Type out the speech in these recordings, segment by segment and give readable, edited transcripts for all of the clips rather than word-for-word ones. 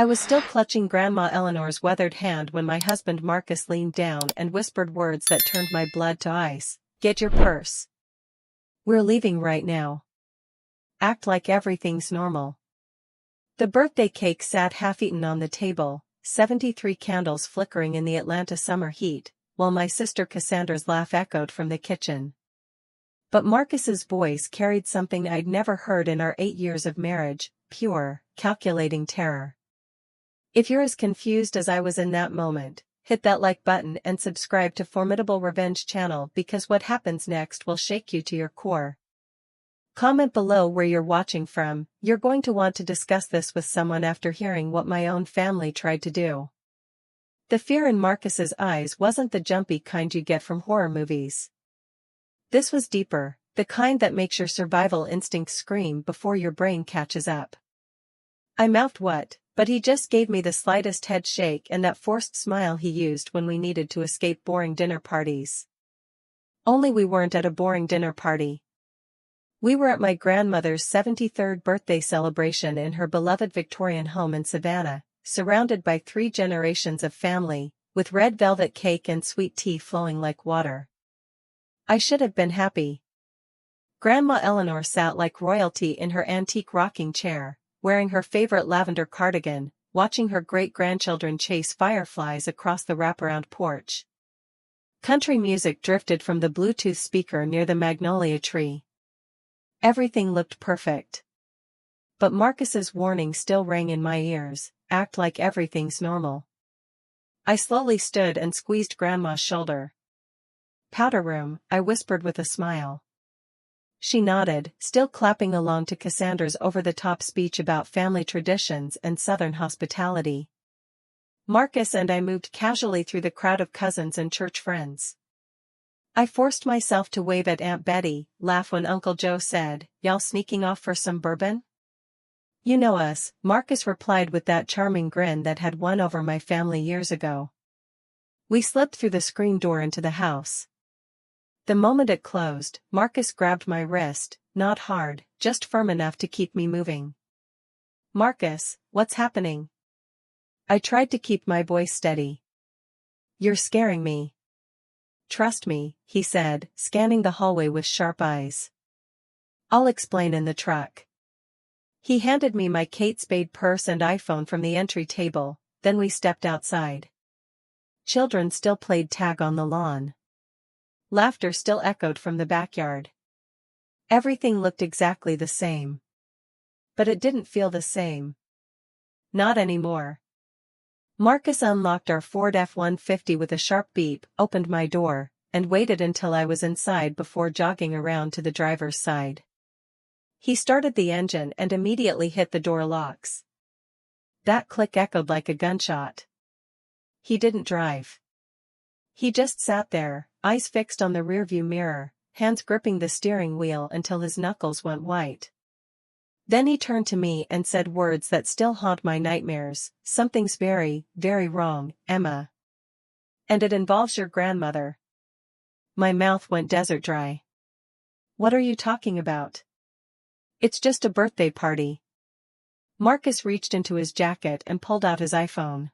I was still clutching Grandma Eleanor's weathered hand when my husband Marcus leaned down and whispered words that turned my blood to ice. "Get your purse. We're leaving right now. Act like everything's normal." The birthday cake sat half-eaten on the table, 73 candles flickering in the Atlanta summer heat, while my sister Cassandra's laugh echoed from the kitchen. But Marcus's voice carried something I'd never heard in our 8 years of marriage: pure, calculating terror. If you're as confused as I was in that moment, hit that like button and subscribe to Formidable Revenge channel, because what happens next will shake you to your core. Comment below where you're watching from. You're going to want to discuss this with someone after hearing what my own family tried to do. The fear in Marcus's eyes wasn't the jumpy kind you get from horror movies. This was deeper, the kind that makes your survival instincts scream before your brain catches up. I mouthed what, but he just gave me the slightest head shake and that forced smile he used when we needed to escape boring dinner parties. Only we weren't at a boring dinner party. We were at my grandmother's 73rd birthday celebration in her beloved Victorian home in Savannah, surrounded by 3 generations of family, with red velvet cake and sweet tea flowing like water. I should have been happy. Grandma Eleanor sat like royalty in her antique rocking chair, wearing her favorite lavender cardigan, watching her great-grandchildren chase fireflies across the wraparound porch. Country music drifted from the Bluetooth speaker near the magnolia tree. Everything looked perfect. But Marcus's warning still rang in my ears: act like everything's normal. I slowly stood and squeezed Grandma's shoulder. "Powder room," I whispered with a smile. She nodded, still clapping along to Cassandra's over-the-top speech about family traditions and Southern hospitality. Marcus and I moved casually through the crowd of cousins and church friends. I forced myself to wave at Aunt Betty, laugh when Uncle Joe said, "Y'all sneaking off for some bourbon?" "You know us," Marcus replied with that charming grin that had won over my family years ago. We slipped through the screen door into the house. The moment it closed, Marcus grabbed my wrist, not hard, just firm enough to keep me moving. "Marcus, what's happening?" I tried to keep my voice steady. "You're scaring me." "Trust me," he said, scanning the hallway with sharp eyes. "I'll explain in the truck." He handed me my Kate Spade purse and iPhone from the entry table, then we stepped outside. Children still played tag on the lawn. Laughter still echoed from the backyard. Everything looked exactly the same. But it didn't feel the same. Not anymore. Marcus unlocked our Ford F-150 with a sharp beep, opened my door, and waited until I was inside before jogging around to the driver's side. He started the engine and immediately hit the door locks. That click echoed like a gunshot. He didn't drive. He just sat there, eyes fixed on the rearview mirror, hands gripping the steering wheel until his knuckles went white. Then he turned to me and said words that still haunt my nightmares: "Something's very, very wrong, Emma. And it involves your grandmother." My mouth went desert dry. "What are you talking about?" "It's just a birthday party." Marcus reached into his jacket and pulled out his iPhone.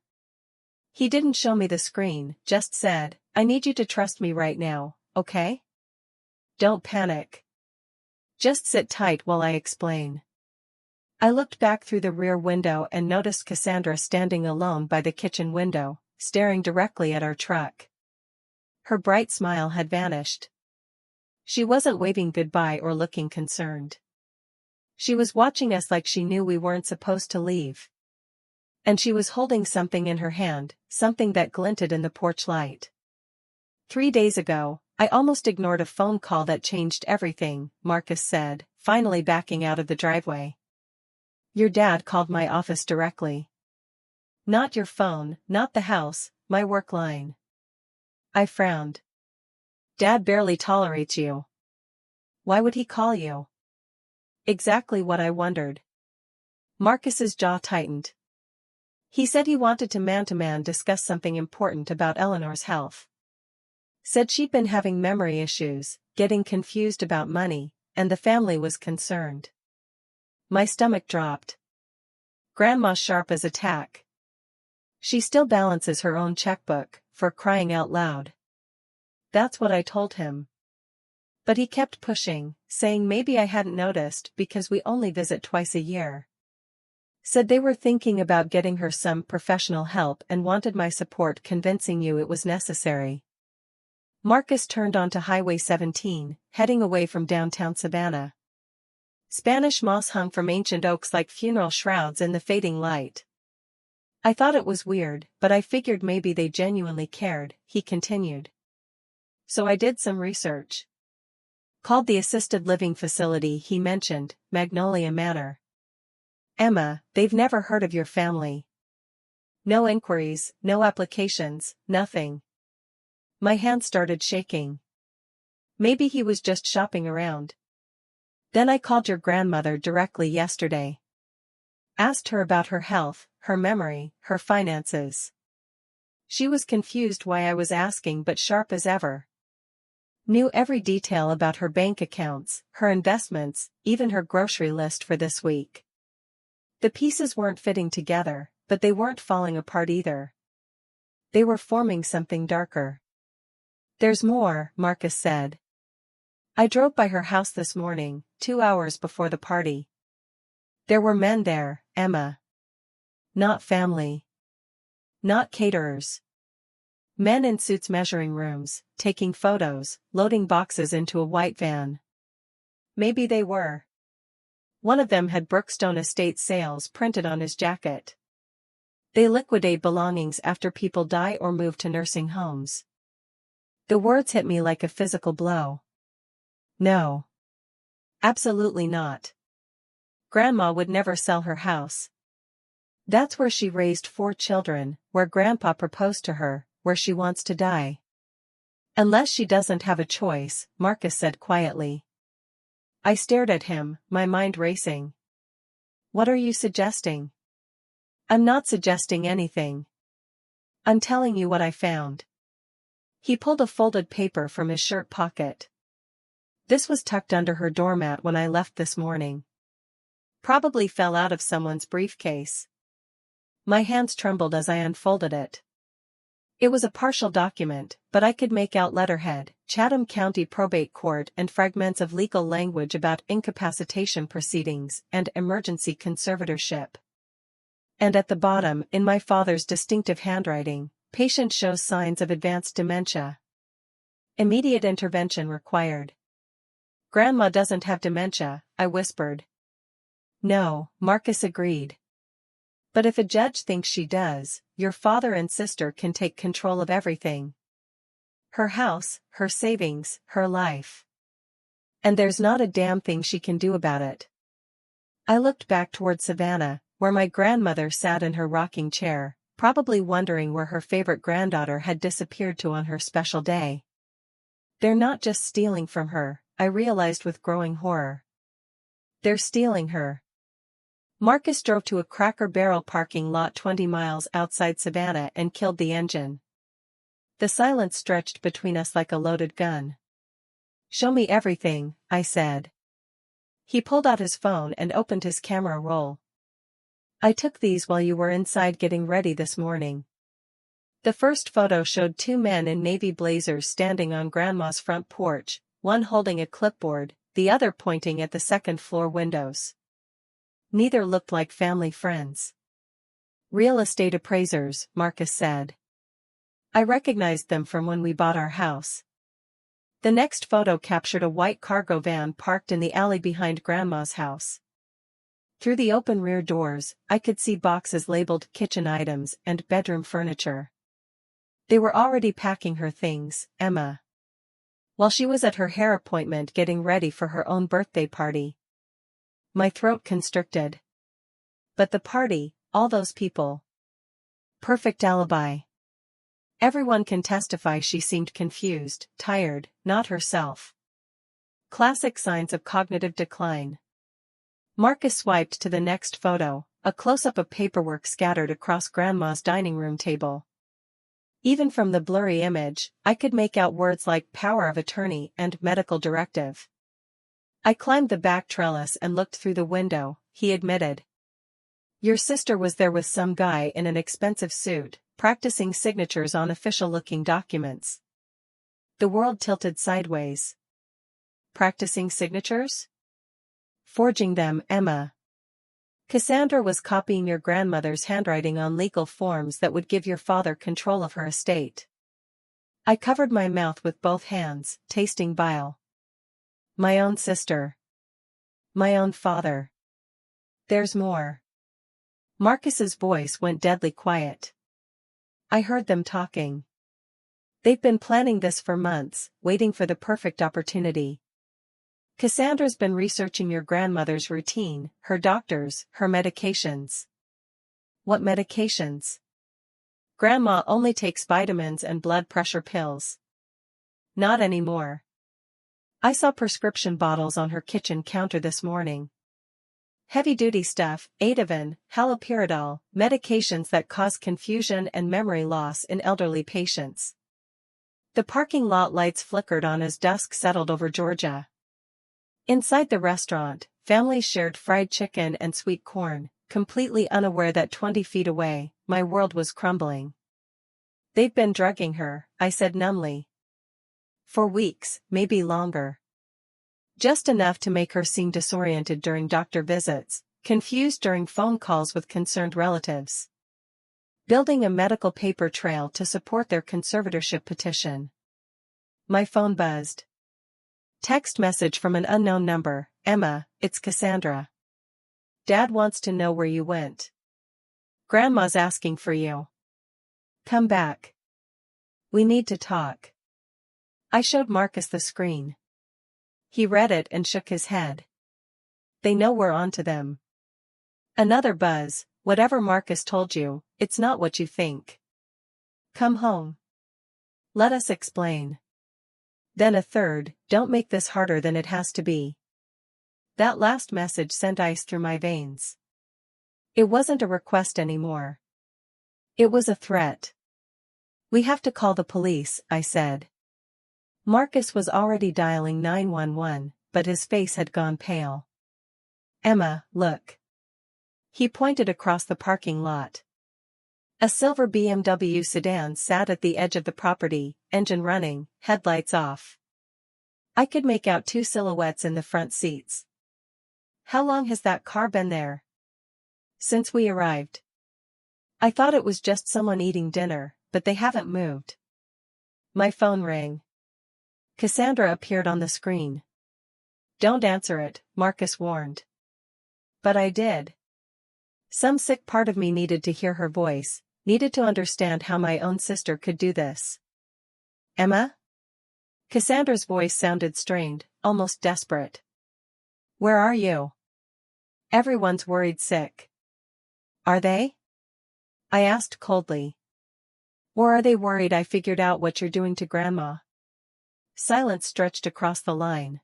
He didn't show me the screen, just said, "I need you to trust me right now, okay? Don't panic. Just sit tight while I explain." I looked back through the rear window and noticed Cassandra standing alone by the kitchen window, staring directly at our truck. Her bright smile had vanished. She wasn't waving goodbye or looking concerned. She was watching us like she knew we weren't supposed to leave. And she was holding something in her hand, something that glinted in the porch light. 3 days ago, I almost ignored a phone call that changed everything," Marcus said, finally backing out of the driveway. "Your dad called my office directly." "Not your phone, not the house, my work line." I frowned. "Dad barely tolerates you." "Why would he call you?" Exactly what I wondered. Marcus's jaw tightened. "He said he wanted to man discuss something important about Eleanor's health. Said she'd been having memory issues, getting confused about money, and the family was concerned." My stomach dropped. Grandma's sharp as a tack. She still balances her own checkbook, for crying out loud. That's what I told him. But he kept pushing, saying maybe I hadn't noticed because we only visit twice a year. Said they were thinking about getting her some professional help and wanted my support convincing you it was necessary. Marcus turned onto Highway 17, heading away from downtown Savannah. Spanish moss hung from ancient oaks like funeral shrouds in the fading light. I thought it was weird, but I figured maybe they genuinely cared, he continued. So I did some research. Called the assisted living facility he mentioned, Magnolia Manor. Emma, they've never heard of your family. No inquiries, no applications, nothing. My hand started shaking. Maybe he was just shopping around. Then I called your grandmother directly yesterday. Asked her about her health, her memory, her finances. She was confused why I was asking but sharp as ever. Knew every detail about her bank accounts, her investments, even her grocery list for this week. The pieces weren't fitting together, but they weren't falling apart either. They were forming something darker. There's more, Marcus said. I drove by her house this morning, 2 hours before the party. There were men there, Emma. Not family. Not caterers. Men in suits measuring rooms, taking photos, loading boxes into a white van. Maybe they were. One of them had Brookstone Estate Sales printed on his jacket. They liquidate belongings after people die or move to nursing homes. The words hit me like a physical blow. No. Absolutely not. Grandma would never sell her house. That's where she raised 4 children, where Grandpa proposed to her, where she wants to die. Unless she doesn't have a choice, Marcus said quietly. I stared at him, my mind racing. What are you suggesting? I'm not suggesting anything. I'm telling you what I found. He pulled a folded paper from his shirt pocket. This was tucked under her doormat when I left this morning. Probably fell out of someone's briefcase. My hands trembled as I unfolded it. It was a partial document, but I could make out letterhead, Chatham County Probate Court, and fragments of legal language about incapacitation proceedings and emergency conservatorship. And at the bottom, in my father's distinctive handwriting, patient shows signs of advanced dementia. Immediate intervention required. Grandma doesn't have dementia, I whispered. No, Marcus agreed. But if a judge thinks she does, your father and sister can take control of everything. Her house, her savings, her life. And there's not a damn thing she can do about it. I looked back toward Savannah, where my grandmother sat in her rocking chair, probably wondering where her favorite granddaughter had disappeared to on her special day. They're not just stealing from her, I realized with growing horror. They're stealing her. Marcus drove to a Cracker Barrel parking lot 20 miles outside Savannah and killed the engine. The silence stretched between us like a loaded gun. Show me everything, I said. He pulled out his phone and opened his camera roll. I took these while you were inside getting ready this morning. The first photo showed 2 men in navy blazers standing on Grandma's front porch, one holding a clipboard, the other pointing at the second-floor windows. Neither looked like family friends. Real estate appraisers, Marcus said. I recognized them from when we bought our house. The next photo captured a white cargo van parked in the alley behind Grandma's house. Through the open rear doors, I could see boxes labeled kitchen items and bedroom furniture. They were already packing her things, Emma. While she was at her hair appointment getting ready for her own birthday party. My throat constricted. But the party, all those people. Perfect alibi. Everyone can testify she seemed confused, tired, not herself. Classic signs of cognitive decline. Marcus swiped to the next photo, a close-up of paperwork scattered across Grandma's dining room table. Even from the blurry image, I could make out words like power of attorney and medical directive. I climbed the back trellis and looked through the window, he admitted. Your sister was there with some guy in an expensive suit, practicing signatures on official-looking documents. The world tilted sideways. Practicing signatures? Forging them, Emma. Cassandra was copying your grandmother's handwriting on legal forms that would give your father control of her estate. I covered my mouth with both hands, tasting bile. My own sister. My own father. There's more. Marcus's voice went deadly quiet. I heard them talking. They've been planning this for months, waiting for the perfect opportunity. Cassandra's been researching your grandmother's routine, her doctors, her medications. What medications? Grandma only takes vitamins and blood pressure pills. Not anymore. I saw prescription bottles on her kitchen counter this morning. Heavy-duty stuff, Ativan, haloperidol, medications that cause confusion and memory loss in elderly patients. The parking lot lights flickered on as dusk settled over Georgia. Inside the restaurant, families shared fried chicken and sweet corn, completely unaware that 20 feet away, my world was crumbling. They've been drugging her, I said numbly. For weeks, maybe longer. Just enough to make her seem disoriented during doctor visits, confused during phone calls with concerned relatives. Building a medical paper trail to support their conservatorship petition. My phone buzzed. Text message from an unknown number, Emma, it's Cassandra. Dad wants to know where you went. Grandma's asking for you. Come back. We need to talk. I showed Marcus the screen. He read it and shook his head. They know we're onto them. Another buzz, whatever Marcus told you, it's not what you think. Come home. Let us explain. Then a third, don't make this harder than it has to be. That last message sent ice through my veins. It wasn't a request anymore. It was a threat. We have to call the police, I said. Marcus was already dialing 911, but his face had gone pale. Emma, look. He pointed across the parking lot. A silver BMW sedan sat at the edge of the property, engine running, headlights off. I could make out two silhouettes in the front seats. How long has that car been there? Since we arrived. I thought it was just someone eating dinner, but they haven't moved. My phone rang. Cassandra appeared on the screen. Don't answer it, Marcus warned. But I did. Some sick part of me needed to hear her voice, needed to understand how my own sister could do this. Emma? Cassandra's voice sounded strained, almost desperate. Where are you? Everyone's worried sick. Are they? I asked coldly. Or are they worried I figured out what you're doing to Grandma? Silence stretched across the line.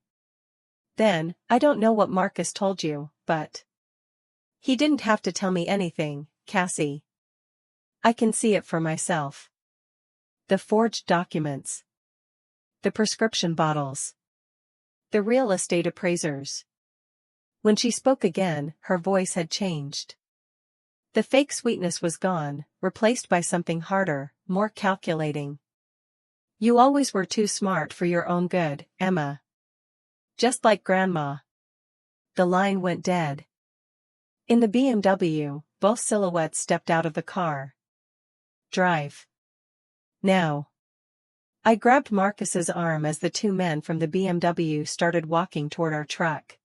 Then, I don't know what Marcus told you, but... He didn't have to tell me anything, Cassie. I can see it for myself. The forged documents. The prescription bottles. The real estate appraisers. When she spoke again, her voice had changed. The fake sweetness was gone, replaced by something harder, more calculating. You always were too smart for your own good, Emma. Just like Grandma. The line went dead. In the BMW, both silhouettes stepped out of the car. Drive. Now. I grabbed Marcus's arm as the two men from the BMW started walking toward our truck.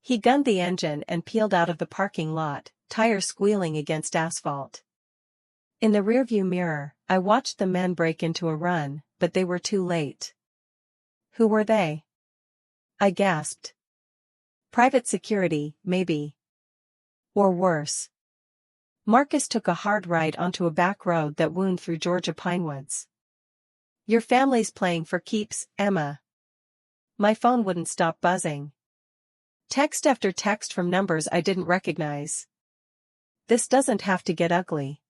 He gunned the engine and peeled out of the parking lot, tires squealing against asphalt. In the rearview mirror, I watched the men break into a run, but they were too late. Who were they? I gasped. Private security, maybe. Or worse. Marcus took a hard right onto a back road that wound through Georgia pinewoods. Your family's playing for keeps, Emma. My phone wouldn't stop buzzing. Text after text from numbers I didn't recognize. This doesn't have to get ugly.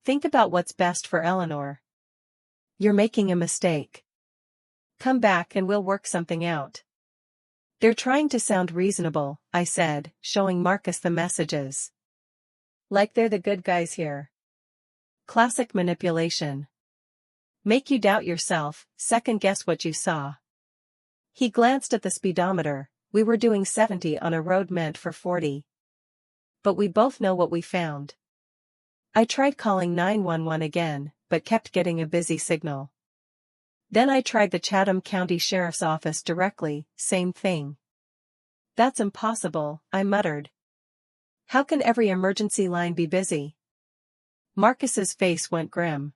Think about what's best for Eleanor. You're making a mistake. Come back and we'll work something out. They're trying to sound reasonable, I said, showing Marcus the messages. Like they're the good guys here. Classic manipulation. Make you doubt yourself, second guess what you saw. He glanced at the speedometer. We were doing 70 on a road meant for 40. But we both know what we found. I tried calling 911 again, but kept getting a busy signal. Then I tried the Chatham County Sheriff's Office directly, same thing. That's impossible, I muttered. How can every emergency line be busy? Marcus's face went grim.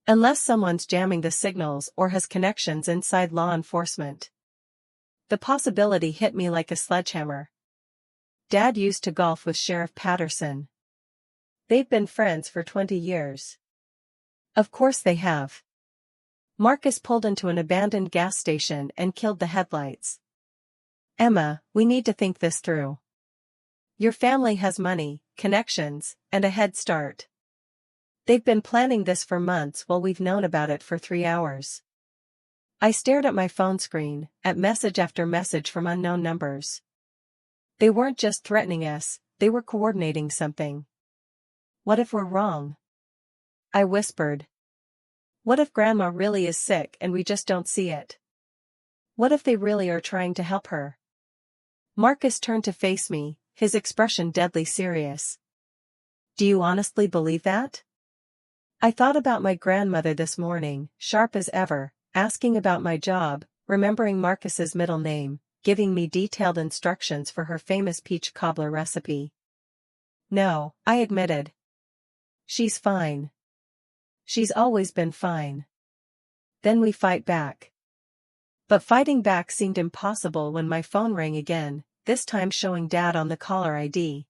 Unless someone's jamming the signals or has connections inside law enforcement. The possibility hit me like a sledgehammer. Dad used to golf with Sheriff Patterson. They've been friends for 20 years. Of course they have. Marcus pulled into an abandoned gas station and killed the headlights. Emma, we need to think this through. Your family has money, connections, and a head start. They've been planning this for months while we've known about it for 3 hours. I stared at my phone screen, at message after message from unknown numbers. They weren't just threatening us, they were coordinating something. What if we're wrong? I whispered. What if Grandma really is sick and we just don't see it? What if they really are trying to help her? Marcus turned to face me, his expression deadly serious. Do you honestly believe that? I thought about my grandmother this morning, sharp as ever, asking about my job, remembering Marcus's middle name, giving me detailed instructions for her famous peach cobbler recipe. No, I admitted. She's fine. She's always been fine. Then we fight back. But fighting back seemed impossible when my phone rang again, this time showing Dad on the caller ID.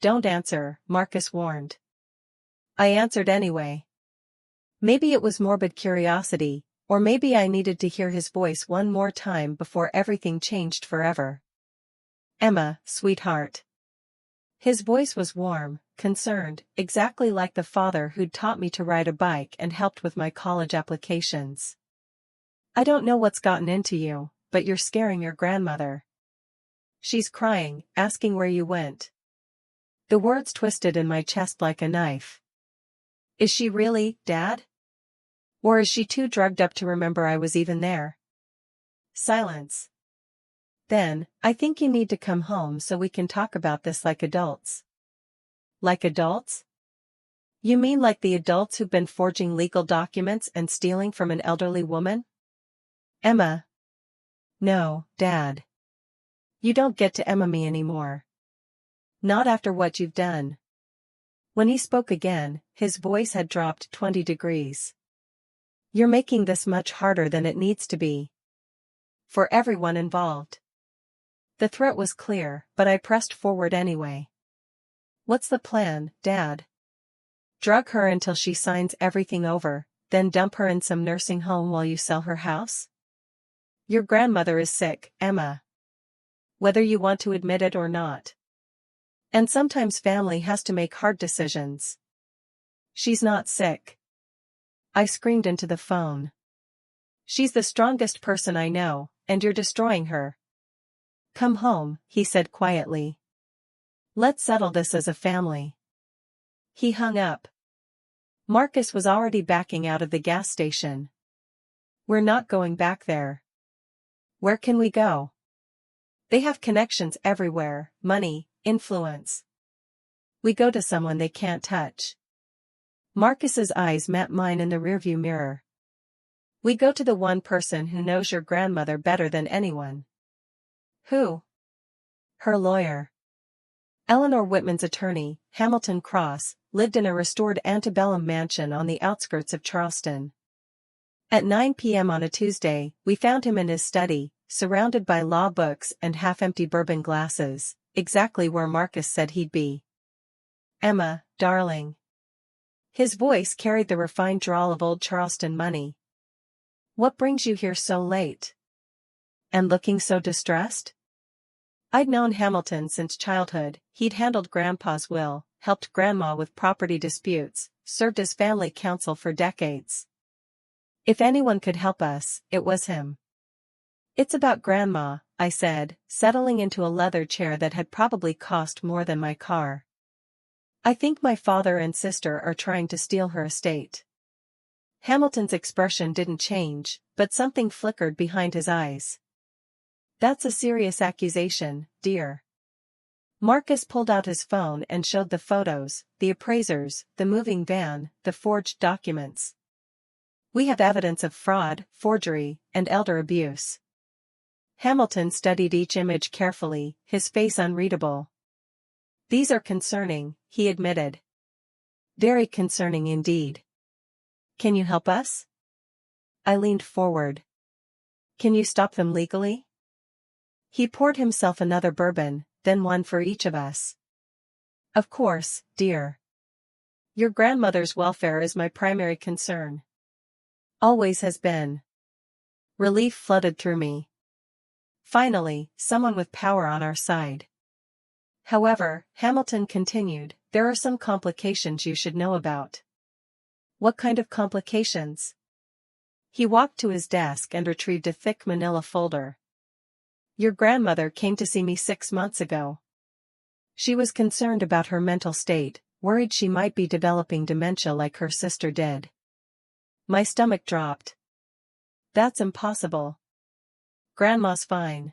Don't answer, Marcus warned. I answered anyway. Maybe it was morbid curiosity, or maybe I needed to hear his voice one more time before everything changed forever. Emma, sweetheart. His voice was warm, concerned, exactly like the father who'd taught me to ride a bike and helped with my college applications. I don't know what's gotten into you, but you're scaring your grandmother. She's crying, asking where you went. The words twisted in my chest like a knife. Is she really, Dad? Or is she too drugged up to remember I was even there? Silence. Then, I think you need to come home so we can talk about this like adults. Like adults? You mean like the adults who've been forging legal documents and stealing from an elderly woman? Emma. No, Dad. You don't get to Emma me anymore. Not after what you've done. When he spoke again, his voice had dropped 20 degrees. You're making this much harder than it needs to be. For everyone involved. The threat was clear, but I pressed forward anyway. What's the plan, Dad? Drug her until she signs everything over, then dump her in some nursing home while you sell her house? Your grandmother is sick, Emma. Whether you want to admit it or not. And sometimes family has to make hard decisions. She's not sick. I screamed into the phone. She's the strongest person I know, and you're destroying her. Come home, he said quietly. Let's settle this as a family. He hung up. Marcus was already backing out of the gas station. We're not going back there. Where can we go? They have connections everywhere, money, influence. We go to someone they can't touch. Marcus's eyes met mine in the rearview mirror. We go to the one person who knows your grandmother better than anyone. Who? Her lawyer. Eleanor Whitman's attorney, Hamilton Cross, lived in a restored antebellum mansion on the outskirts of Charleston. At 9 p.m. on a Tuesday, we found him in his study, surrounded by law books and half-empty bourbon glasses, exactly where Marcus said he'd be. Emma, darling. His voice carried the refined drawl of old Charleston money. What brings you here so late? And looking so distressed? I'd known Hamilton since childhood. He'd handled Grandpa's will, helped Grandma with property disputes, served as family counsel for decades. If anyone could help us, it was him. It's about Grandma, I said, settling into a leather chair that had probably cost more than my car. I think my father and sister are trying to steal her estate. Hamilton's expression didn't change, but something flickered behind his eyes. That's a serious accusation, dear. Marcus pulled out his phone and showed the photos, the appraisers, the moving van, the forged documents. We have evidence of fraud, forgery, and elder abuse. Hamilton studied each image carefully, his face unreadable. These are concerning, he admitted. Very concerning indeed. Can you help us? I leaned forward. Can you stop them legally? He poured himself another bourbon, then one for each of us. Of course, dear. Your grandmother's welfare is my primary concern. Always has been. Relief flooded through me. Finally, someone with power on our side. However, Hamilton continued, there are some complications you should know about. What kind of complications? He walked to his desk and retrieved a thick manila folder. Your grandmother came to see me 6 months ago. She was concerned about her mental state, worried she might be developing dementia like her sister did. My stomach dropped. That's impossible. Grandma's fine.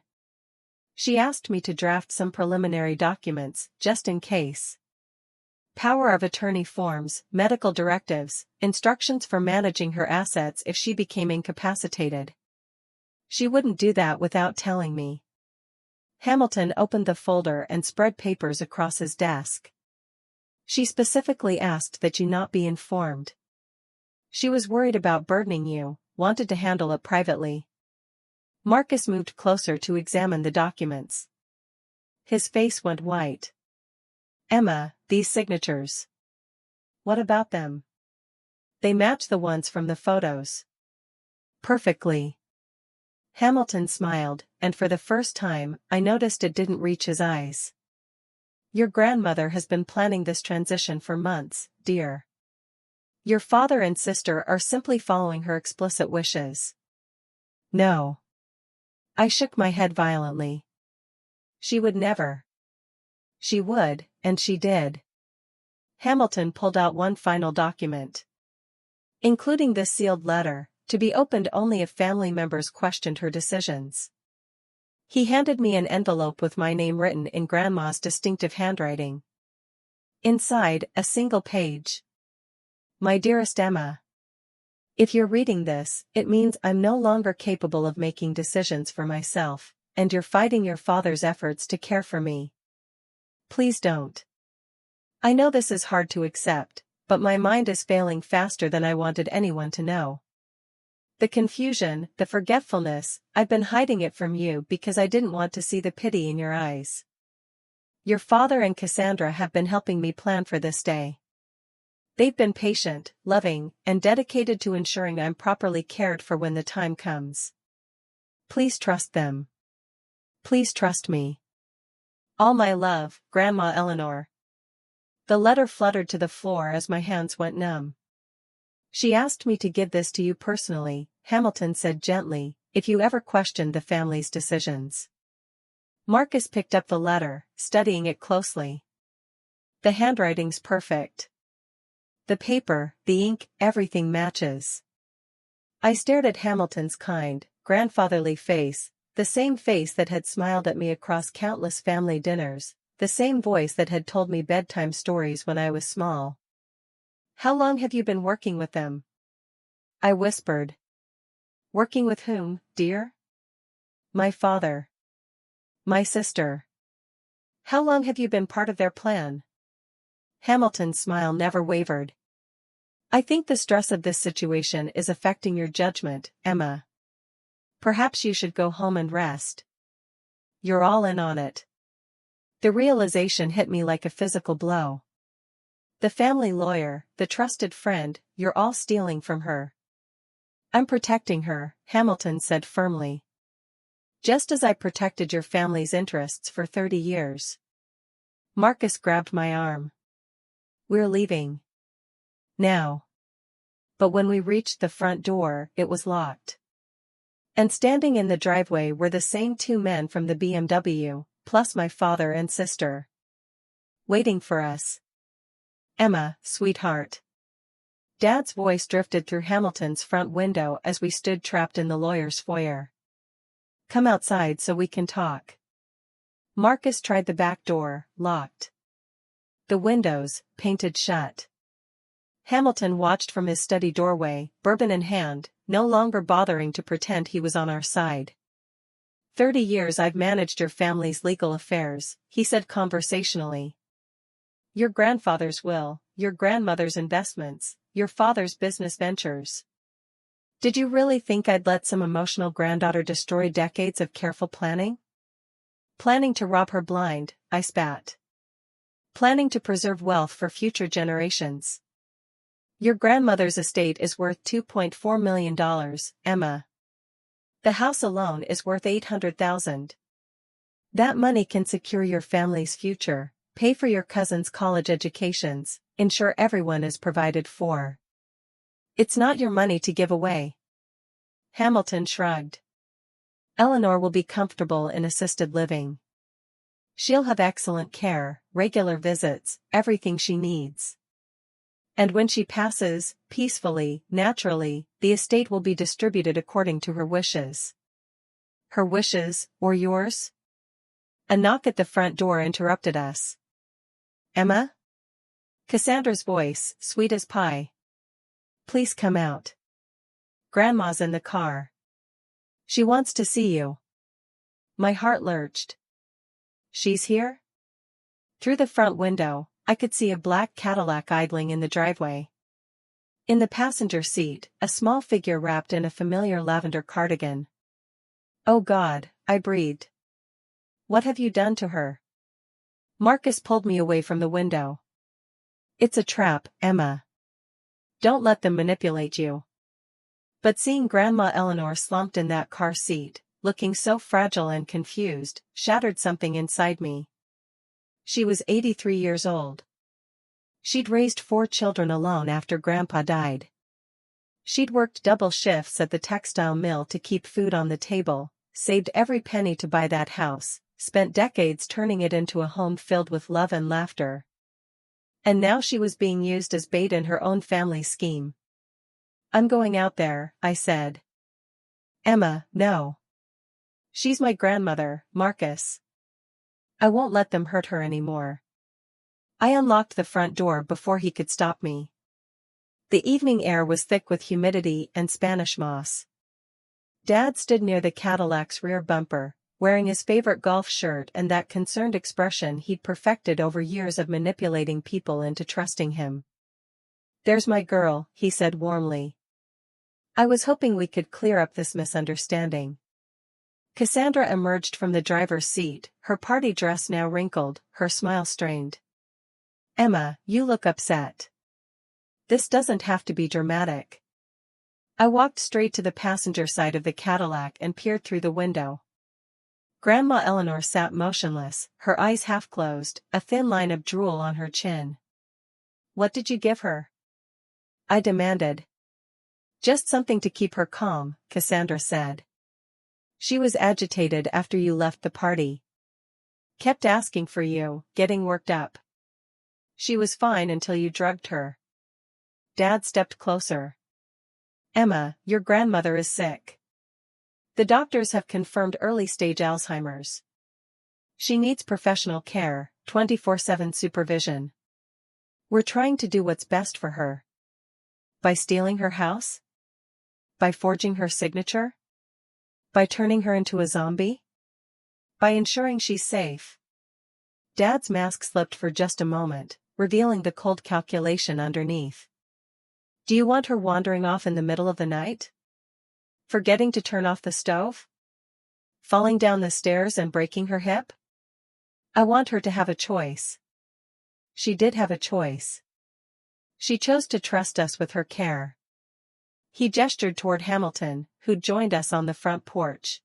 She asked me to draft some preliminary documents, just in case. Power of attorney forms, medical directives, instructions for managing her assets if she became incapacitated. She wouldn't do that without telling me. Hamilton opened the folder and spread papers across his desk. She specifically asked that you not be informed. She was worried about burdening you, wanted to handle it privately. Marcus moved closer to examine the documents. His face went white. Emma, these signatures. What about them? They match the ones from the photos. Perfectly. Hamilton smiled, and for the first time, I noticed it didn't reach his eyes. Your grandmother has been planning this transition for months, dear. Your father and sister are simply following her explicit wishes. No. I shook my head violently. She would never. She would, and she did. Hamilton pulled out one final document. Including this sealed letter, to be opened only if family members questioned her decisions. He handed me an envelope with my name written in Grandma's distinctive handwriting. Inside, a single page. My dearest Emma. If you're reading this, it means I'm no longer capable of making decisions for myself, and you're fighting your father's efforts to care for me. Please don't. I know this is hard to accept, but my mind is failing faster than I wanted anyone to know. The confusion, the forgetfulness, I've been hiding it from you because I didn't want to see the pity in your eyes. Your father and Cassandra have been helping me plan for this day. They've been patient, loving, and dedicated to ensuring I'm properly cared for when the time comes. Please trust them. Please trust me. All my love, Grandma Eleanor. The letter fluttered to the floor as my hands went numb. She asked me to give this to you personally, Hamilton said gently, if you ever questioned the family's decisions. Marcus picked up the letter, studying it closely. The handwriting's perfect. The paper, the ink, everything matches. I stared at Hamilton's kind, grandfatherly face, the same face that had smiled at me across countless family dinners, the same voice that had told me bedtime stories when I was small. How long have you been working with them? I whispered. Working with whom, dear? My father. My sister. How long have you been part of their plan? Hamilton's smile never wavered. I think the stress of this situation is affecting your judgment, Emma. Perhaps you should go home and rest. You're all in on it. The realization hit me like a physical blow. The family lawyer, the trusted friend, you're all stealing from her. I'm protecting her, Hamilton said firmly. Just as I protected your family's interests for 30 years. Marcus grabbed my arm. We're leaving. Now. But when we reached the front door, it was locked. And standing in the driveway were the same 2 men from the BMW, plus my father and sister. Waiting for us. Emma, sweetheart. Dad's voice drifted through Hamilton's front window as we stood trapped in the lawyer's foyer. Come outside so we can talk. Marcus tried the back door, locked. The windows, painted shut. Hamilton watched from his study doorway, bourbon in hand, no longer bothering to pretend he was on our side. 30 years I've managed your family's legal affairs, he said conversationally. Your grandfather's will, your grandmother's investments, your father's business ventures. Did you really think I'd let some emotional granddaughter destroy decades of careful planning? Planning to rob her blind, I spat. Planning to preserve wealth for future generations. Your grandmother's estate is worth $2.4 million, Emma. The house alone is worth $800,000. That money can secure your family's future, pay for your cousin's college educations, ensure everyone is provided for. It's not your money to give away. Hamilton shrugged. Eleanor will be comfortable in assisted living. She'll have excellent care, regular visits, everything she needs. And when she passes, peacefully, naturally, the estate will be distributed according to her wishes. Her wishes, or yours? A knock at the front door interrupted us. Emma? Cassandra's voice, sweet as pie. Please come out. Grandma's in the car. She wants to see you. My heart lurched. She's here? Through the front window, I could see a black Cadillac idling in the driveway. In the passenger seat, a small figure wrapped in a familiar lavender cardigan. Oh God, I breathed. What have you done to her? Marcus pulled me away from the window. It's a trap, Emma. Don't let them manipulate you. But seeing Grandma Eleanor slumped in that car seat, looking so fragile and confused, shattered something inside me. She was 83 years old. She'd raised 4 children alone after Grandpa died. She'd worked double shifts at the textile mill to keep food on the table, saved every penny to buy that house, spent decades turning it into a home filled with love and laughter. And now she was being used as bait in her own family scheme. I'm going out there, I said. Emma, no. She's my grandmother, Marcus. I won't let them hurt her anymore. I unlocked the front door before he could stop me. The evening air was thick with humidity and Spanish moss. Dad stood near the Cadillac's rear bumper, wearing his favorite golf shirt and that concerned expression he'd perfected over years of manipulating people into trusting him. There's my girl, he said warmly. I was hoping we could clear up this misunderstanding. Cassandra emerged from the driver's seat, her party dress now wrinkled, her smile strained. Emma, you look upset. This doesn't have to be dramatic. I walked straight to the passenger side of the Cadillac and peered through the window. Grandma Eleanor sat motionless, her eyes half closed, a thin line of drool on her chin. What did you give her? I demanded. Just something to keep her calm, Cassandra said. She was agitated after you left the party. Kept asking for you, getting worked up. She was fine until you drugged her. Dad stepped closer. Emma, your grandmother is sick. The doctors have confirmed early-stage Alzheimer's. She needs professional care, 24/7 supervision. We're trying to do what's best for her. By stealing her house? By forging her signature? By turning her into a zombie? By ensuring she's safe. Dad's mask slipped for just a moment, revealing the cold calculation underneath. Do you want her wandering off in the middle of the night? Forgetting to turn off the stove? Falling down the stairs and breaking her hip? I want her to have a choice. She did have a choice. She chose to trust us with her care. He gestured toward Hamilton, who'd joined us on the front porch.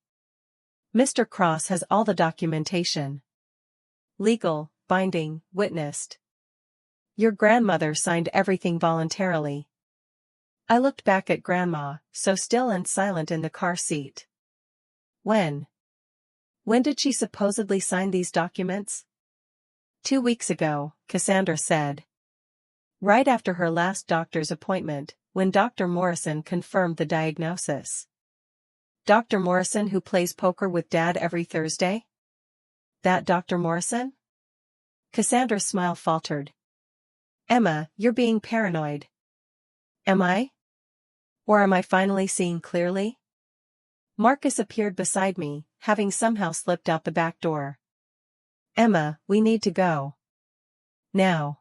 Mr. Cross has all the documentation. Legal, binding, witnessed. Your grandmother signed everything voluntarily. I looked back at Grandma, so still and silent in the car seat. When? When did she supposedly sign these documents? 2 weeks ago, Cassandra said. Right after her last doctor's appointment, when Dr. Morrison confirmed the diagnosis. Dr. Morrison, who plays poker with Dad every Thursday? That Dr. Morrison? Cassandra's smile faltered. Emma, you're being paranoid. Am I? Or am I finally seeing clearly? Marcus appeared beside me, having somehow slipped out the back door. Emma, we need to go. Now.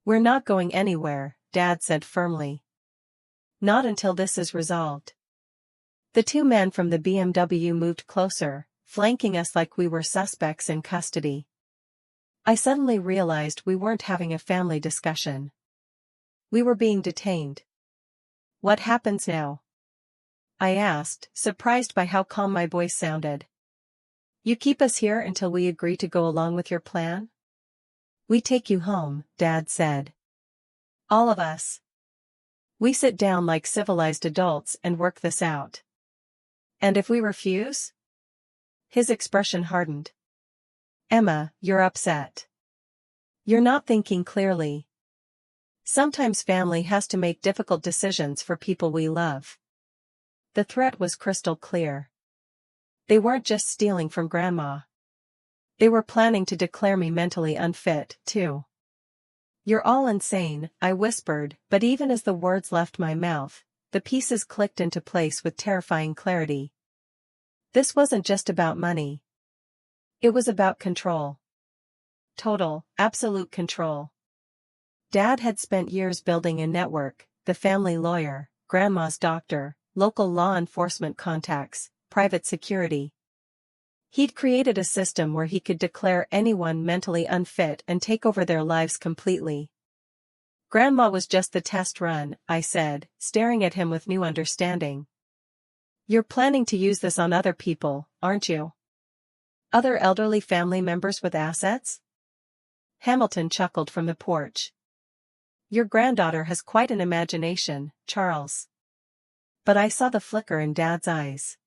We're not going anywhere, Dad said firmly. Not until this is resolved. The two men from the BMW moved closer, flanking us like we were suspects in custody. I suddenly realized we weren't having a family discussion. We were being detained. What happens now? I asked, surprised by how calm my voice sounded. You keep us here until we agree to go along with your plan? We take you home, Dad said. All of us. We sit down like civilized adults and work this out. And if we refuse? His expression hardened. Emma, you're upset. You're not thinking clearly. Sometimes family has to make difficult decisions for people we love. The threat was crystal clear. They weren't just stealing from Grandma. They were planning to declare me mentally unfit, too. You're all insane, I whispered, but even as the words left my mouth, the pieces clicked into place with terrifying clarity. This wasn't just about money. It was about control. Total, absolute control. Dad had spent years building a network, the family lawyer, Grandma's doctor, local law enforcement contacts, private security. He'd created a system where he could declare anyone mentally unfit and take over their lives completely. Grandma was just the test run, I said, staring at him with new understanding. You're planning to use this on other people, aren't you? Other elderly family members with assets? Hamilton chuckled from the porch. Your granddaughter has quite an imagination, Charles. But I saw the flicker in Dad's eyes.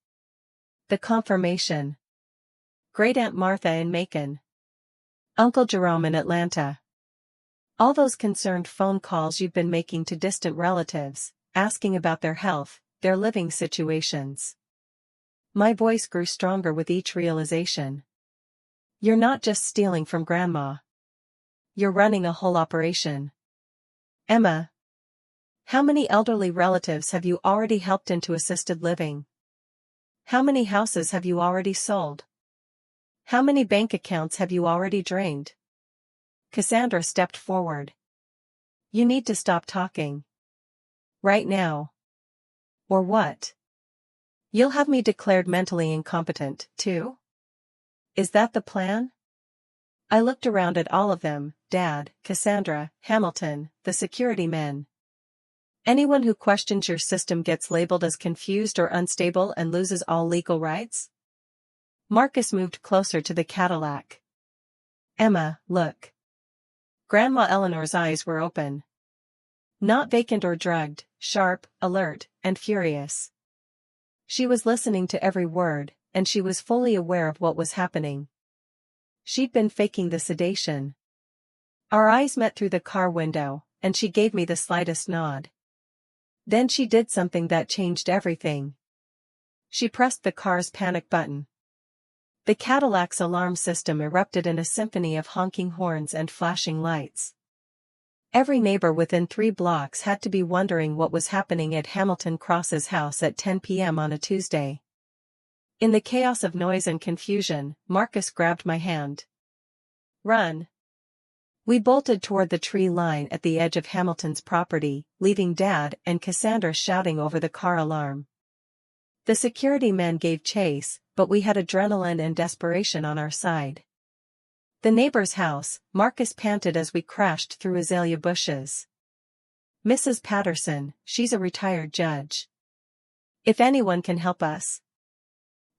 The confirmation. Great-Aunt Martha in Macon. Uncle Jerome in Atlanta. All those concerned phone calls you've been making to distant relatives, asking about their health, their living situations. My voice grew stronger with each realization. You're not just stealing from Grandma. You're running a whole operation. Emma. How many elderly relatives have you already helped into assisted living? How many houses have you already sold? How many bank accounts have you already drained? Cassandra stepped forward. You need to stop talking. Right now. Or what? You'll have me declared mentally incompetent, too? Is that the plan? I looked around at all of them, Dad, Cassandra, Hamilton, the security men. Anyone who questions your system gets labeled as confused or unstable and loses all legal rights? Marcus moved closer to the Cadillac. Emma, look. Grandma Eleanor's eyes were open. Not vacant or drugged, sharp, alert, and furious. She was listening to every word, and she was fully aware of what was happening. She'd been faking the sedation. Our eyes met through the car window, and she gave me the slightest nod. Then she did something that changed everything. She pressed the car's panic button. The Cadillac's alarm system erupted in a symphony of honking horns and flashing lights. Every neighbor within 3 blocks had to be wondering what was happening at Hamilton Cross's house at 10 p.m. on a Tuesday. In the chaos of noise and confusion, Marcus grabbed my hand. Run. We bolted toward the tree line at the edge of Hamilton's property, leaving Dad and Cassandra shouting over the car alarm. The security men gave chase, but we had adrenaline and desperation on our side. The neighbor's house, Marcus panted as we crashed through azalea bushes. Mrs. Patterson, she's a retired judge. If anyone can help us.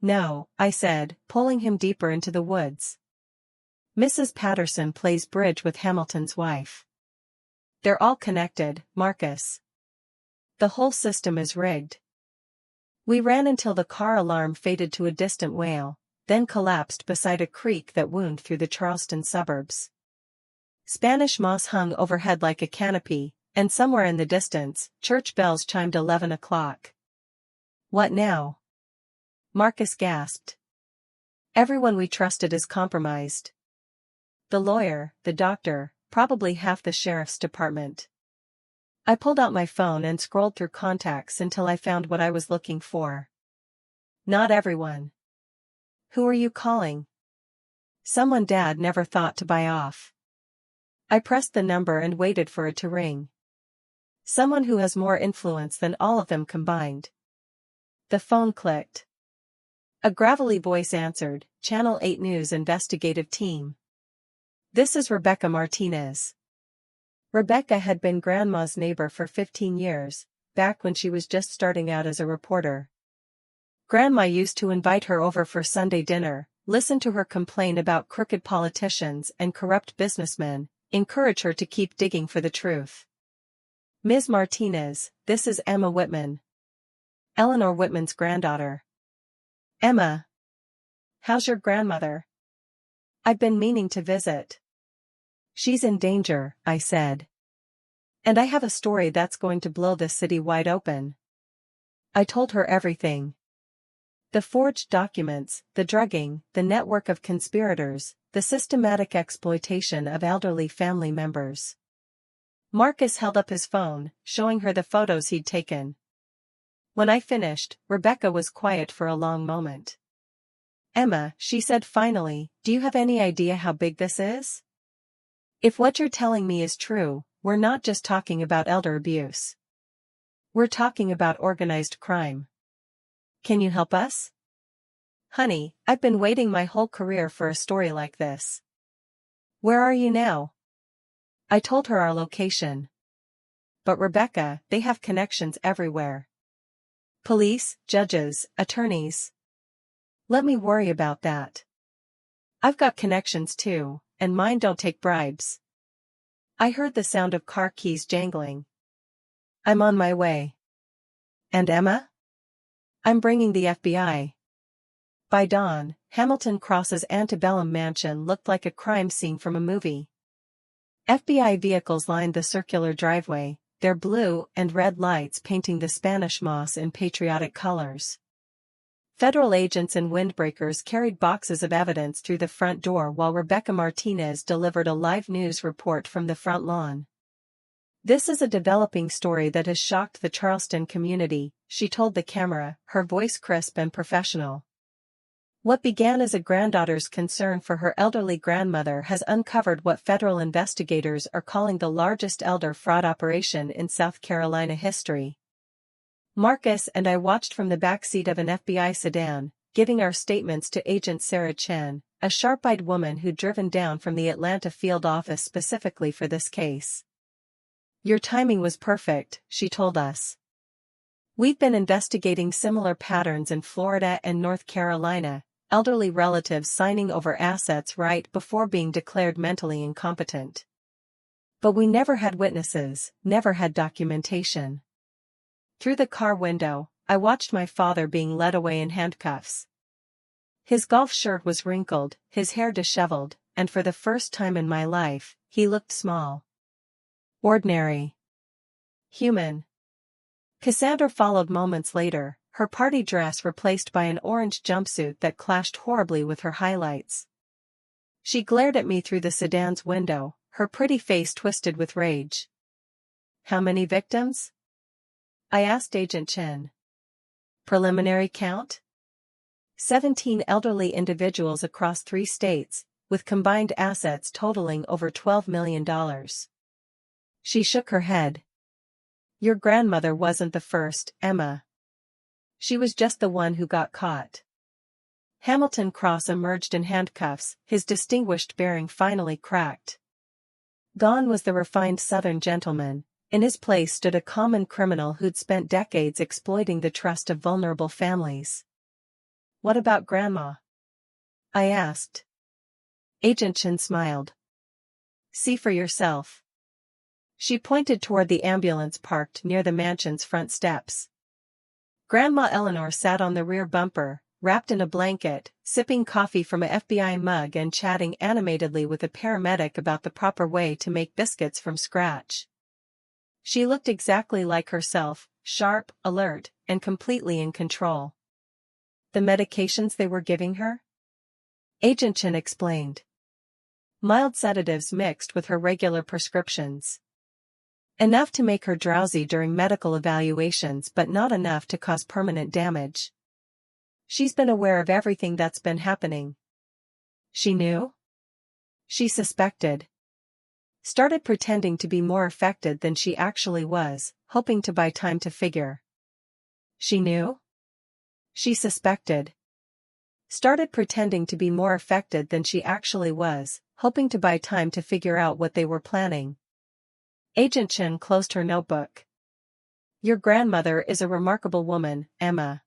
No, I said, pulling him deeper into the woods. Mrs. Patterson plays bridge with Hamilton's wife. They're all connected, Marcus. The whole system is rigged. We ran until the car alarm faded to a distant wail, then collapsed beside a creek that wound through the Charleston suburbs. Spanish moss hung overhead like a canopy, and somewhere in the distance, church bells chimed 11 o'clock. What now? Marcus gasped. Everyone we trusted is compromised. The lawyer, the doctor, probably half the sheriff's department. I pulled out my phone and scrolled through contacts until I found what I was looking for. Not everyone. Who are you calling? Someone Dad never thought to buy off. I pressed the number and waited for it to ring. Someone who has more influence than all of them combined. The phone clicked. A gravelly voice answered, Channel 8 News investigative team. This is Rebecca Martinez. Rebecca had been Grandma's neighbor for 15 years, back when she was just starting out as a reporter. Grandma used to invite her over for Sunday dinner, listen to her complain about crooked politicians and corrupt businessmen, encourage her to keep digging for the truth. Ms. Martinez, this is Emma Whitman. Eleanor Whitman's granddaughter. Emma. How's your grandmother? I've been meaning to visit. She's in danger, I said. And I have a story that's going to blow this city wide open. I told her everything. The forged documents, the drugging, the network of conspirators, the systematic exploitation of elderly family members. Marcus held up his phone, showing her the photos he'd taken. When I finished, Rebecca was quiet for a long moment. Emma, she said finally, do you have any idea how big this is? If what you're telling me is true, we're not just talking about elder abuse. We're talking about organized crime. Can you help us? Honey, I've been waiting my whole career for a story like this. Where are you now? I told her our location. But Rebecca, they have connections everywhere. Police, judges, attorneys. Let me worry about that. I've got connections too, and mine don't take bribes. I heard the sound of car keys jangling. I'm on my way. And Emma? I'm bringing the FBI. By dawn, Hamilton Cross's antebellum mansion looked like a crime scene from a movie. FBI vehicles lined the circular driveway, their blue and red lights painting the Spanish moss in patriotic colors. Federal agents and windbreakers carried boxes of evidence through the front door while Rebecca Martinez delivered a live news report from the front lawn. This is a developing story that has shocked the Charleston community, she told the camera, her voice crisp and professional. What began as a granddaughter's concern for her elderly grandmother has uncovered what federal investigators are calling the largest elder fraud operation in South Carolina history. Marcus and I watched from the back seat of an FBI sedan, giving our statements to Agent Sarah Chen, a sharp-eyed woman who'd driven down from the Atlanta field office specifically for this case. Your timing was perfect, she told us. We've been investigating similar patterns in Florida and North Carolina, elderly relatives signing over assets right before being declared mentally incompetent. But we never had witnesses, never had documentation. Through the car window, I watched my father being led away in handcuffs. His golf shirt was wrinkled, his hair disheveled, and for the first time in my life, he looked small. Ordinary. Human. Cassandra followed moments later, her party dress replaced by an orange jumpsuit that clashed horribly with her highlights. She glared at me through the sedan's window, her pretty face twisted with rage. How many victims? I asked Agent Chen. Preliminary count? 17 elderly individuals across 3 states, with combined assets totaling over $12 million. She shook her head. Your grandmother wasn't the first, Emma. She was just the one who got caught. Hamilton Cross emerged in handcuffs, his distinguished bearing finally cracked. Gone was the refined Southern gentleman. In his place stood a common criminal who'd spent decades exploiting the trust of vulnerable families. What about Grandma? I asked. Agent Chen smiled. See for yourself. She pointed toward the ambulance parked near the mansion's front steps. Grandma Eleanor sat on the rear bumper, wrapped in a blanket, sipping coffee from a FBI mug and chatting animatedly with a paramedic about the proper way to make biscuits from scratch. She looked exactly like herself, sharp, alert, and completely in control. The medications they were giving her? Agent Chen explained. Mild sedatives mixed with her regular prescriptions. Enough to make her drowsy during medical evaluations but not enough to cause permanent damage. She's been aware of everything that's been happening. She knew? She suspected. Started pretending to be more affected than she actually was, hoping to buy time to figure. She knew? She suspected. Started pretending to be more affected than she actually was, hoping to buy time to figure out what they were planning. Agent Chen closed her notebook. Your grandmother is a remarkable woman, Emma.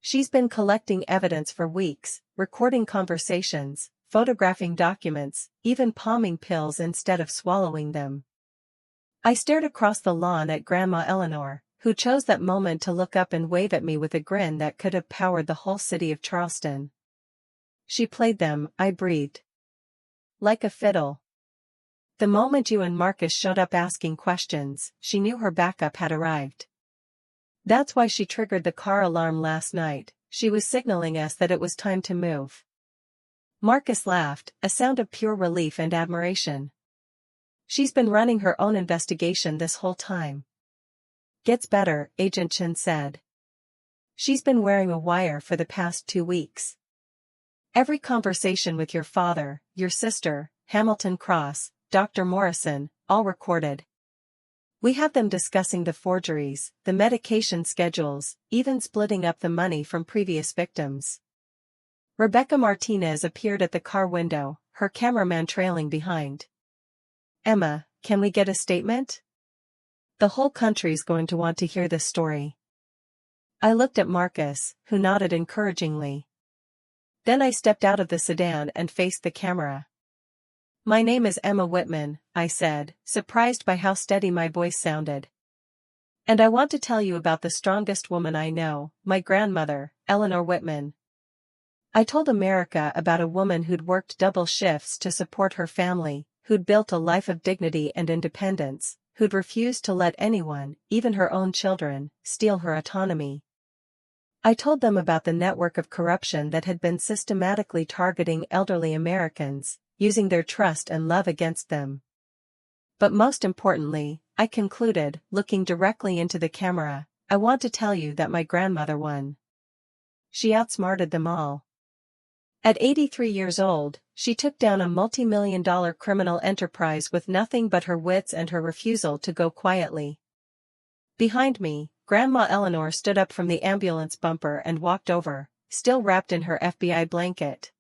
She's been collecting evidence for weeks, recording conversations, photographing documents, even palming pills instead of swallowing them. I stared across the lawn at Grandma Eleanor, who chose that moment to look up and wave at me with a grin that could have powered the whole city of Charleston. She played them, I breathed. Like a fiddle. The moment you and Marcus showed up asking questions, she knew her backup had arrived. That's why she triggered the car alarm last night. She was signaling us that it was time to move. Marcus laughed, a sound of pure relief and admiration. She's been running her own investigation this whole time. Gets better, Agent Chen said. She's been wearing a wire for the past 2 weeks. Every conversation with your father, your sister, Hamilton Cross, Dr. Morrison, all recorded. We have them discussing the forgeries, the medication schedules, even splitting up the money from previous victims. Rebecca Martinez appeared at the car window, her cameraman trailing behind. Emma, can we get a statement? The whole country's going to want to hear this story. I looked at Marcus, who nodded encouragingly. Then I stepped out of the sedan and faced the camera. My name is Emma Whitman, I said, surprised by how steady my voice sounded. And I want to tell you about the strongest woman I know, my grandmother, Eleanor Whitman. I told America about a woman who'd worked double shifts to support her family, who'd built a life of dignity and independence, who'd refused to let anyone, even her own children, steal her autonomy. I told them about the network of corruption that had been systematically targeting elderly Americans, using their trust and love against them. But most importantly, I concluded, looking directly into the camera, I want to tell you that my grandmother won. She outsmarted them all. At 83 years old, she took down a multi-million-dollar criminal enterprise with nothing but her wits and her refusal to go quietly. Behind me, Grandma Eleanor stood up from the ambulance bumper and walked over, still wrapped in her FBI blanket.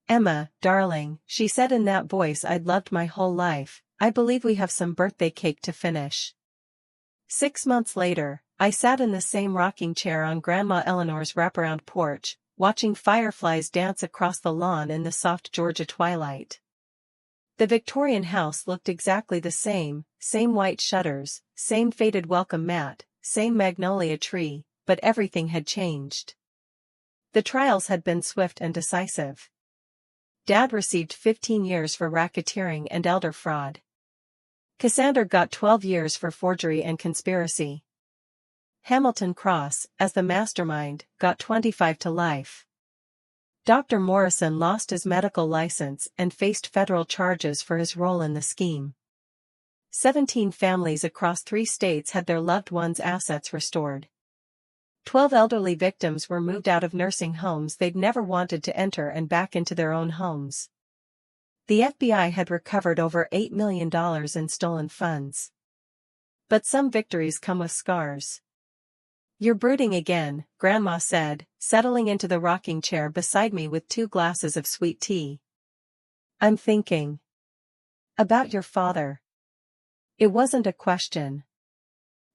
Emma, darling, she said in that voice I'd loved my whole life, I believe we have some birthday cake to finish. 6 months later, I sat in the same rocking chair on Grandma Eleanor's wraparound porch, watching fireflies dance across the lawn in the soft Georgia twilight. The Victorian house looked exactly the same white shutters, same faded welcome mat, same magnolia tree, but everything had changed. The trials had been swift and decisive. Dad received 15 years for racketeering and elder fraud. Cassandra got 12 years for forgery and conspiracy. Hamilton Cross, as the mastermind, got 25 to life. Dr. Morrison lost his medical license and faced federal charges for his role in the scheme. 17 families across 3 states had their loved ones' assets restored. 12 elderly victims were moved out of nursing homes they'd never wanted to enter and back into their own homes. The FBI had recovered over $8 million in stolen funds. But some victories come with scars. You're brooding again, Grandma said, settling into the rocking chair beside me with 2 glasses of sweet tea. I'm thinking about your father. It wasn't a question.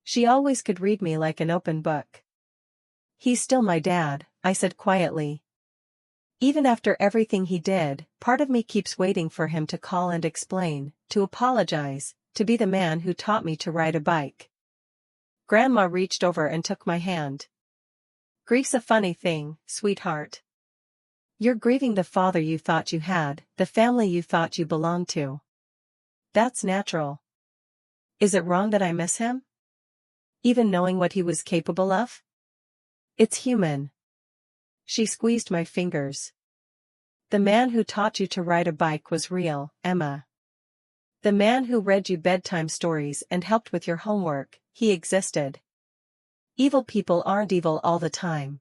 She always could read me like an open book. He's still my dad, I said quietly. Even after everything he did, part of me keeps waiting for him to call and explain, to apologize, to be the man who taught me to ride a bike. Grandma reached over and took my hand. Grief's a funny thing, sweetheart. You're grieving the father you thought you had, the family you thought you belonged to. That's natural. Is it wrong that I miss him? Even knowing what he was capable of? It's human. She squeezed my fingers. The man who taught you to ride a bike was real, Emma. The man who read you bedtime stories and helped with your homework, he existed. Evil people aren't evil all the time.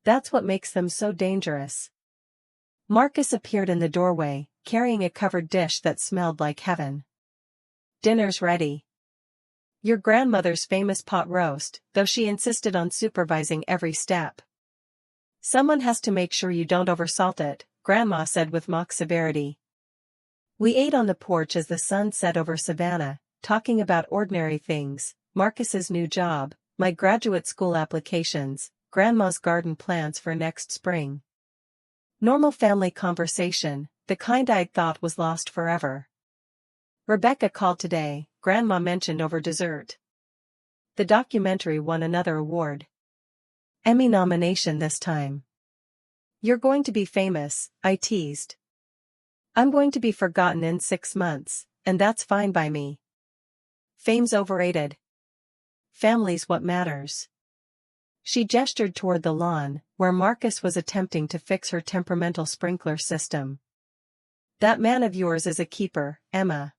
That's what makes them so dangerous. Marcus appeared in the doorway, carrying a covered dish that smelled like heaven. Dinner's ready. Your grandmother's famous pot roast, though she insisted on supervising every step. Someone has to make sure you don't oversalt it, Grandma said with mock severity. We ate on the porch as the sun set over Savannah, talking about ordinary things, Marcus's new job, my graduate school applications, Grandma's garden plans for next spring. Normal family conversation, the kind I'd thought was lost forever. Rebecca called today, Grandma mentioned over dessert. The documentary won another award. Emmy nomination this time. You're going to be famous, I teased. I'm going to be forgotten in 6 months, and that's fine by me. Fame's overrated. Family's what matters. She gestured toward the lawn, where Marcus was attempting to fix her temperamental sprinkler system. That man of yours is a keeper, Emma.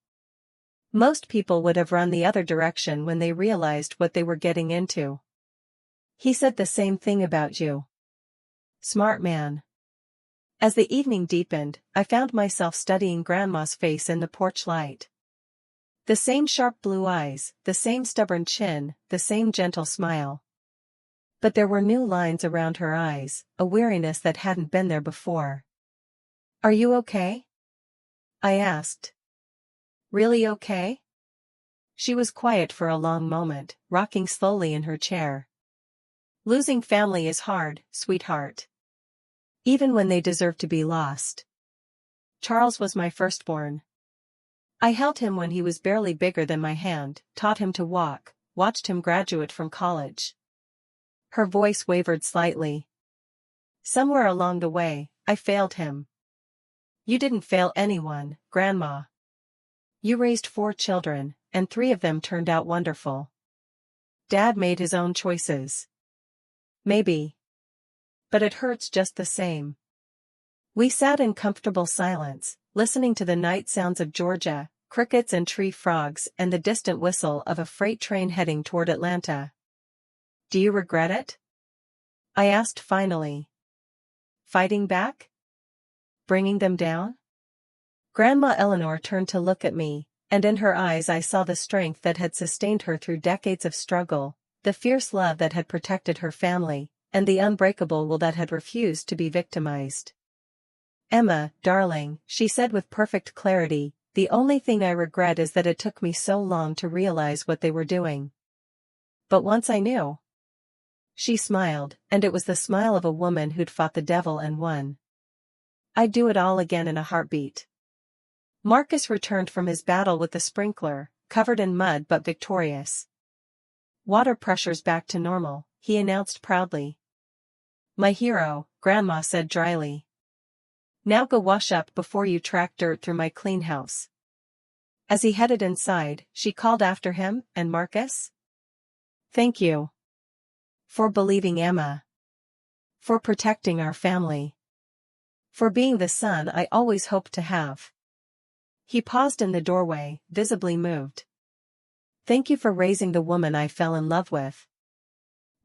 Most people would have run the other direction when they realized what they were getting into. He said the same thing about you. Smart man. As the evening deepened, I found myself studying Grandma's face in the porch light. The same sharp blue eyes, the same stubborn chin, the same gentle smile. But there were new lines around her eyes, a weariness that hadn't been there before. Are you okay? I asked. Really okay? She was quiet for a long moment, rocking slowly in her chair. Losing family is hard, sweetheart. Even when they deserve to be lost. Charles was my firstborn. I held him when he was barely bigger than my hand, taught him to walk, watched him graduate from college. Her voice wavered slightly. Somewhere along the way, I failed him. You didn't fail anyone, Grandma. You raised 4 children, and 3 of them turned out wonderful. Dad made his own choices. Maybe. But it hurts just the same. We sat in comfortable silence, listening to the night sounds of Georgia, crickets and tree frogs and the distant whistle of a freight train heading toward Atlanta. Do you regret it? I asked finally. Fighting back? Bringing them down? Grandma Eleanor turned to look at me, and in her eyes I saw the strength that had sustained her through decades of struggle, the fierce love that had protected her family, and the unbreakable will that had refused to be victimized. Emma, darling, she said with perfect clarity, the only thing I regret is that it took me so long to realize what they were doing. But once I knew. She smiled, and it was the smile of a woman who'd fought the devil and won. I'd do it all again in a heartbeat. Marcus returned from his battle with the sprinkler, covered in mud but victorious. Water pressure's back to normal, he announced proudly. My hero, Grandma said dryly. Now go wash up before you track dirt through my clean house. As he headed inside, she called after him, and Marcus? Thank you. For believing Emma. For protecting our family. For being the son I always hoped to have. He paused in the doorway, visibly moved. Thank you for raising the woman I fell in love with.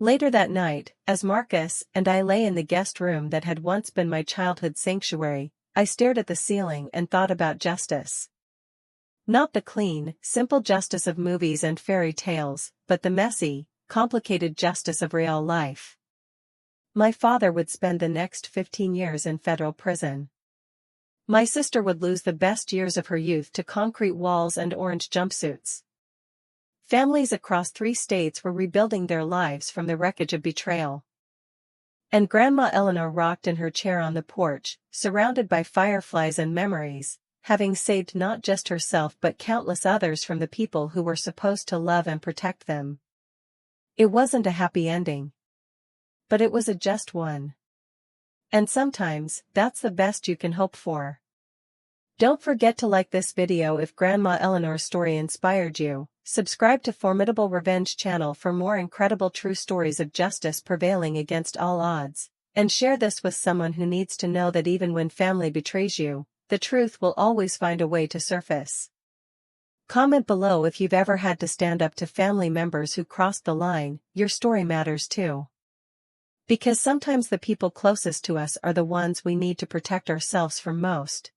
Later that night, as Marcus and I lay in the guest room that had once been my childhood sanctuary, I stared at the ceiling and thought about justice. Not the clean, simple justice of movies and fairy tales, but the messy, complicated justice of real life. My father would spend the next 15 years in federal prison. My sister would lose the best years of her youth to concrete walls and orange jumpsuits. Families across 3 states were rebuilding their lives from the wreckage of betrayal. And Grandma Eleanor rocked in her chair on the porch, surrounded by fireflies and memories, having saved not just herself but countless others from the people who were supposed to love and protect them. It wasn't a happy ending. But it was a just one. And sometimes, that's the best you can hope for. Don't forget to like this video if Grandma Eleanor's story inspired you, subscribe to Formidable Revenge channel for more incredible true stories of justice prevailing against all odds, and share this with someone who needs to know that even when family betrays you, the truth will always find a way to surface. Comment below if you've ever had to stand up to family members who crossed the line. Your story matters too. Because sometimes the people closest to us are the ones we need to protect ourselves from most.